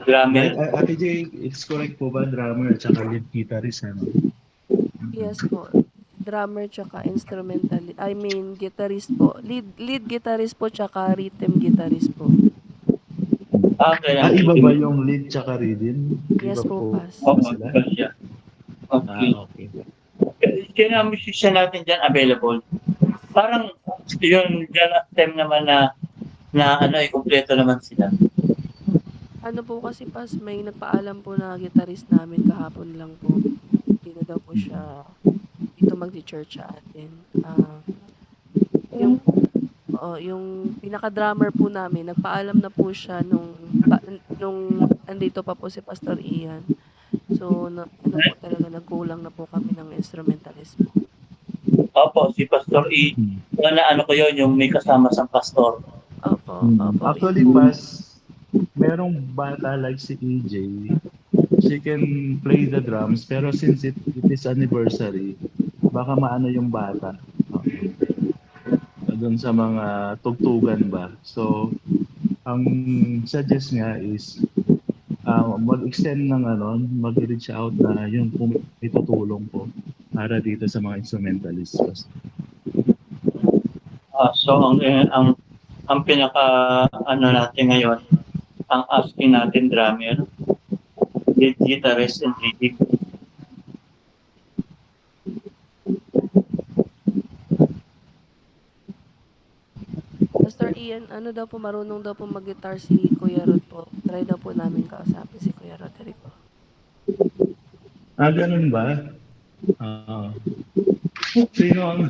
Drummer. Ate J, it's correct po ba drummer at saka lead guitarist? Yes po. Drummer tsaka guitarist po. Lead guitarist po tsaka rhythm guitarist po. Iba ba yung lead tsaka rhythm? Yes Iba po, Pas. Oo, sila? iba siya. Okay. Okay. Sino ang musician natin dyan available? Parang yun, last time naman na kumpleto naman sila. Ano po kasi Pas, may nagpaalam po na guitarist namin kahapon lang po. Hindi na daw po siya dito magdi-church sa atin. Yung pinaka-drummer po namin, nagpaalam na po siya nung andito pa po si Pastor Ian. So, po talaga, nagkulang na po kami ng instrumentalist po. Opo, si Pastor E. Ko yun, yung may kasama sa pastor. Opo. Actually, Pas, merong bata like si EJ, she can play the drums, pero since it is anniversary, baka maano yung bata. Doon sa mga tugtugan ba. So, ang suggest nga is mag-extend ng mag-reach out na yun kung itutulong po para dito sa mga instrumentalists. So, ang pinaka natin ngayon, ang asking natin drummer, lead guitarist and rhythm. Pastor Ian, daw po, marunong daw po mag-guitar si Kuya Rod po. Try daw po namin kausapin si Kuya Roderico. Ganun ba? Sino ang...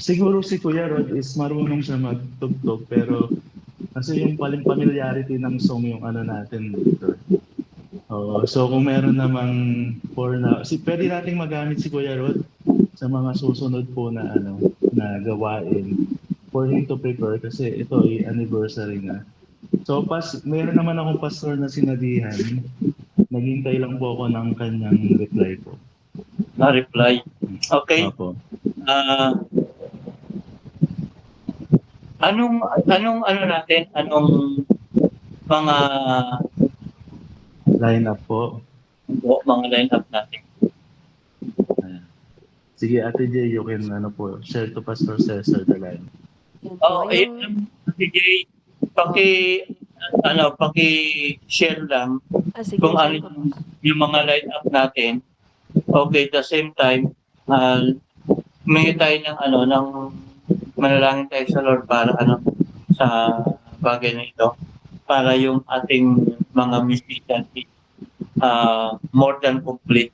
Siguro si Kuya Rod is marunong siya magtugtog pero kasi yung familiarity ng song yung natin dito. So kung meron namang pwede nating magamit si Kuya Rod sa mga susunod po na na gawain for him to prepare kasi ito ay anniversary na. So meron naman akong pastor na sinadihan. Naghintay lang po ako ng kanyang reply po. Reply. Okay. Opo. Anong natin? Anong mga line up po? Mga line up natin? Sige, Ate J, you can share to Pastor Cesar the line. Yan po. Oo, sige, paki-share lang Sige, kung ano share ko po. yung mga line up natin. Okay, at the same time, humingi tayo ng manalangin tayo sa Lord para sa bagay na ito, para yung ating mga musician more than complete.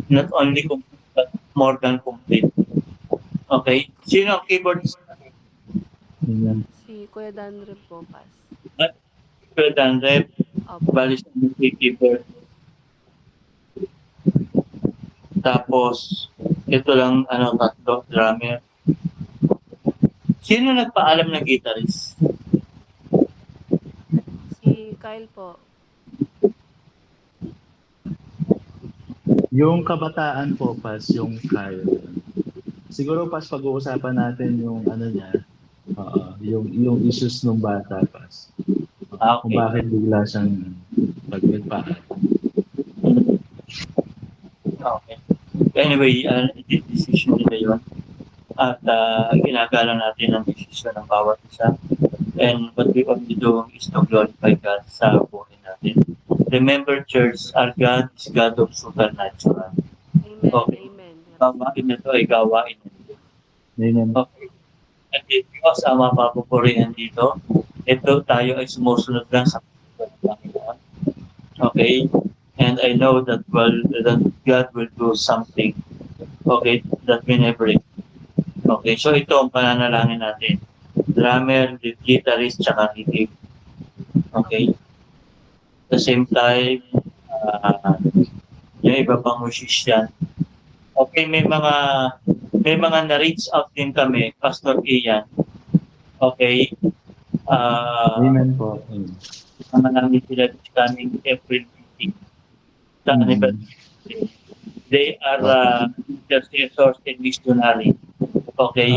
Not only complete, but more than complete. Okay? Sino ang keyboardist? Amen. Si Kuya Dan rin po, Pas. Kuya Dan Rep, Opo. bali sa keyboard. Tapos, ito lang, tatlo, drummer. Sino nagpaalam na guitarist? Si Kyle po. Yung kabataan po, Pas, yung Kyle. Siguro, Pas, pag-uusapan natin yung niya, yung issues ng bata, Pas. Kung Okay. bakit bigla siyang nagpaalam. Okay. Anyway, decision nila yun. At ginagalang natin ang decision ng bawat isa. And what we only do is to glorify God sa buhay natin. Remember, church, our God is God of supernatural. Amen. Okay. Amen. Gawain na ito ay gawain na ito. Amen. Okay. At Diyos ang mapapupurihan dito. Ito tayo ay sumusunod lang sa Panginoon. Okay? And I know that God will do something. Okay? That we never expect. Okay? So ito ang pananalangin natin. Drummer, lead guitarist, tsaka lead. Okay? At the same time, yung iba pang musician. Okay, may mga na-reach out din kami, Pastor Ian. Okay? Amen po. Mga namin sila this coming April 15. Sa anniversary. They are intercessors and missionary. Okay?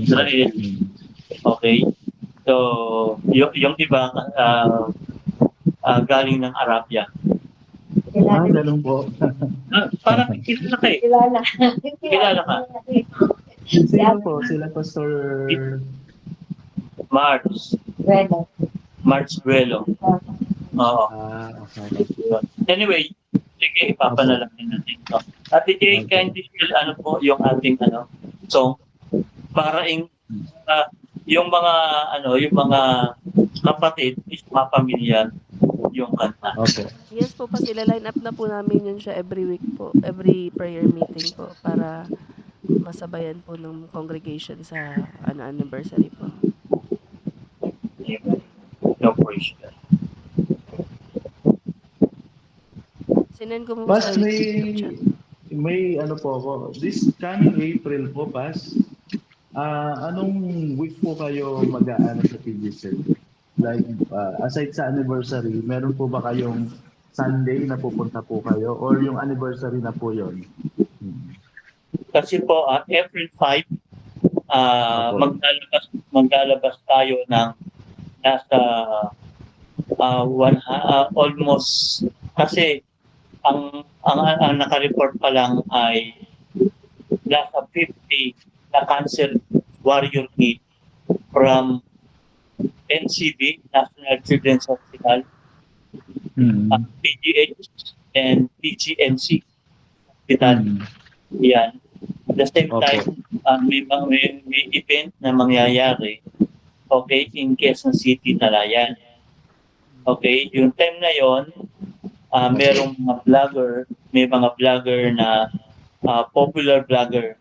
Israel. Okay? So, yung iba galing ng Arabia. Ganun po. Parang kilala ka eh. Kilala ka. Sino po? Sila Pastor... March Buelo. Oo. Okay. Anyway, sige, ipapanalangin natin ito. At DJ, kindly feel yung ating song para yung mga kapatid is mapamilya yung kanta. Okay. Yes po, Pas. Ila-line up na po namin yun siya every week po. Every prayer meeting po. Para masabayan po ng congregation sa anniversary po. No praise God. Sinend ko mo Pas, sa YouTube chat. may po ako. This coming April po, Pas, anong week po kayo mag-aano sa PGC? Like, aside sa anniversary, meron po ba kayong Sunday na pupunta po kayo? Or yung anniversary na po yon? Kasi po, April 5, maglalabas tayo ng nasa almost, kasi ang naka-report pa lang ay nasa 50 na cancer warrior kit from NCB, National Children's Hospital, PGH, and PGNC Hospital. Yan. At the same time, may event na mangyayari, okay, in Quezon City, Nalayan. Okay, yung time na yon, merong may mga vlogger na popular vlogger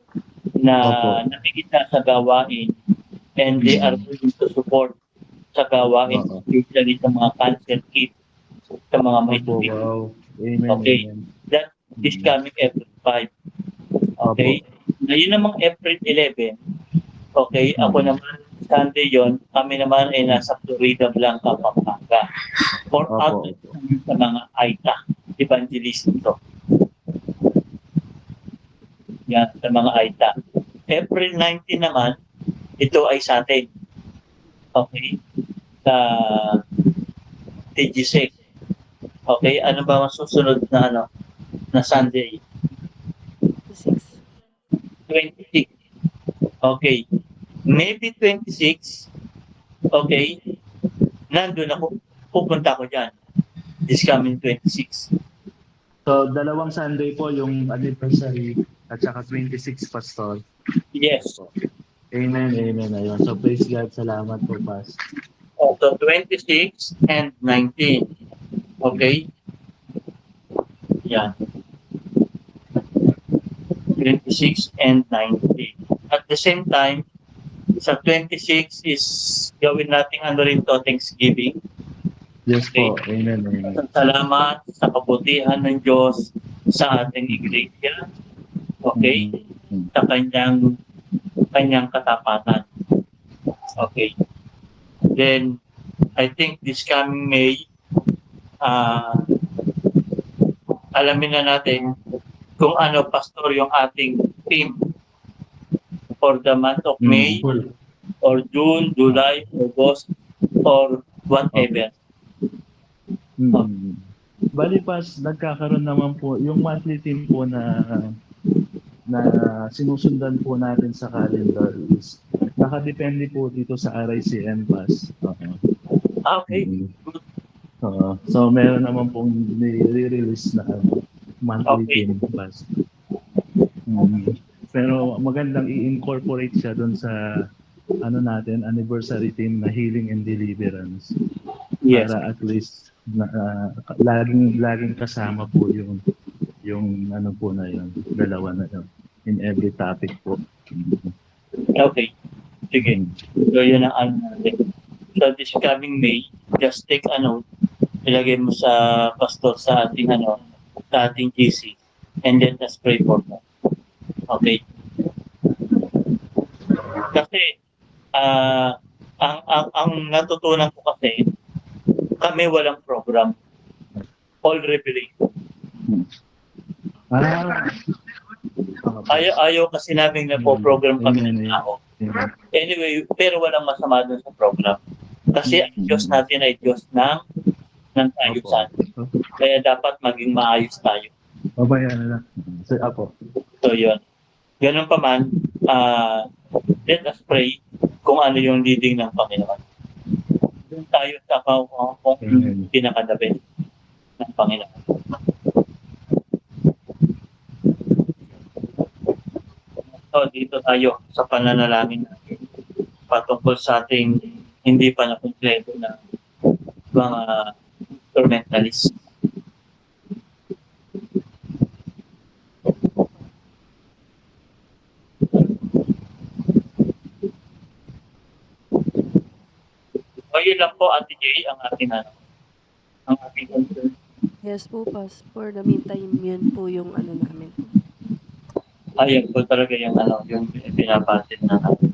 na nakikita sa gawain, and they are willing to support sa gawain, especially sa mga cancer kit, sa mga may tubig. Wow. Amen. Okay. Amen. That is coming April 5. Okay? Ngayon namang April 11, okay, ako naman, Sunday yon, kami naman ay nasa Florida Blanca, Pampanga. For out sa mga AITA, evangelism to. Yan, sa mga AITA. April 19 naman, ito ay sa atin. Okay? Sa TGC. Okay, ano ba masusunod na na Sunday? The 6. 26. Okay. Maybe 26. Okay. Nandun ako. Pupunta ako dyan. This coming 26. So, dalawang Sunday po yung anniversary at saka 26 Pastor. Yes. Amen, amen. Ayun. So, praise God. Salamat po, Pastor. So 26 and 19. Okay? Yan. 26 and 19. At the same time, sa 26 is gawin natin ano rin to, Thanksgiving. Yes po. Amen, amen. Salamat sa kabutihan ng Diyos sa ating iglesia. Okay? Sa kanyang katapatan. Okay. Then, I think this coming May, alamin na natin kung ano, Pastor, yung ating theme for the month of May Full. or June, July, August, or whatever. Bali pas, nagkakaroon naman po, yung monthly theme po na sinusundan po natin sa calendar is nakadepende po dito sa RICM Pass. Okay. So meron naman pong nire-release na monthly Okay. theme Pass. Pero magandang i-incorporate siya doon sa natin, anniversary theme na Healing and Deliverance. Yes. Para at least laging kasama po yung ano po na yun, dalawa na yun, in every topic po. Okay. Sige. So, yun ang ano natin. So, this coming May, just take a note. Ilagay mo sa pastor sa ating GC. And then, let's pray for them. Okay. Kasi, ang natutunan ko kasi, kami walang program. All revelation. Ayaw kasi namin nagpo-program kami ng tao. Anyway, pero walang masama dun sa program. Kasi ang Diyos natin ay Diyos ng ayusan. Kaya dapat maging maayos tayo. Babayan na lang. So, yun. Ganun pa man, let us pray kung ano yung leading ng Panginoon. Doon tayo sa kung pinakadabi ng Panginoon. So, dito tayo sa pananalangin natin patungkol sa ating hindi pa nakumpleto na mga instrumentalist. O yun lang po, Ate Jay, ang ating concern. Yes po, Pas. For the meantime, yun po yung namin. Ayan po talaga yung yung pinapansin na natin.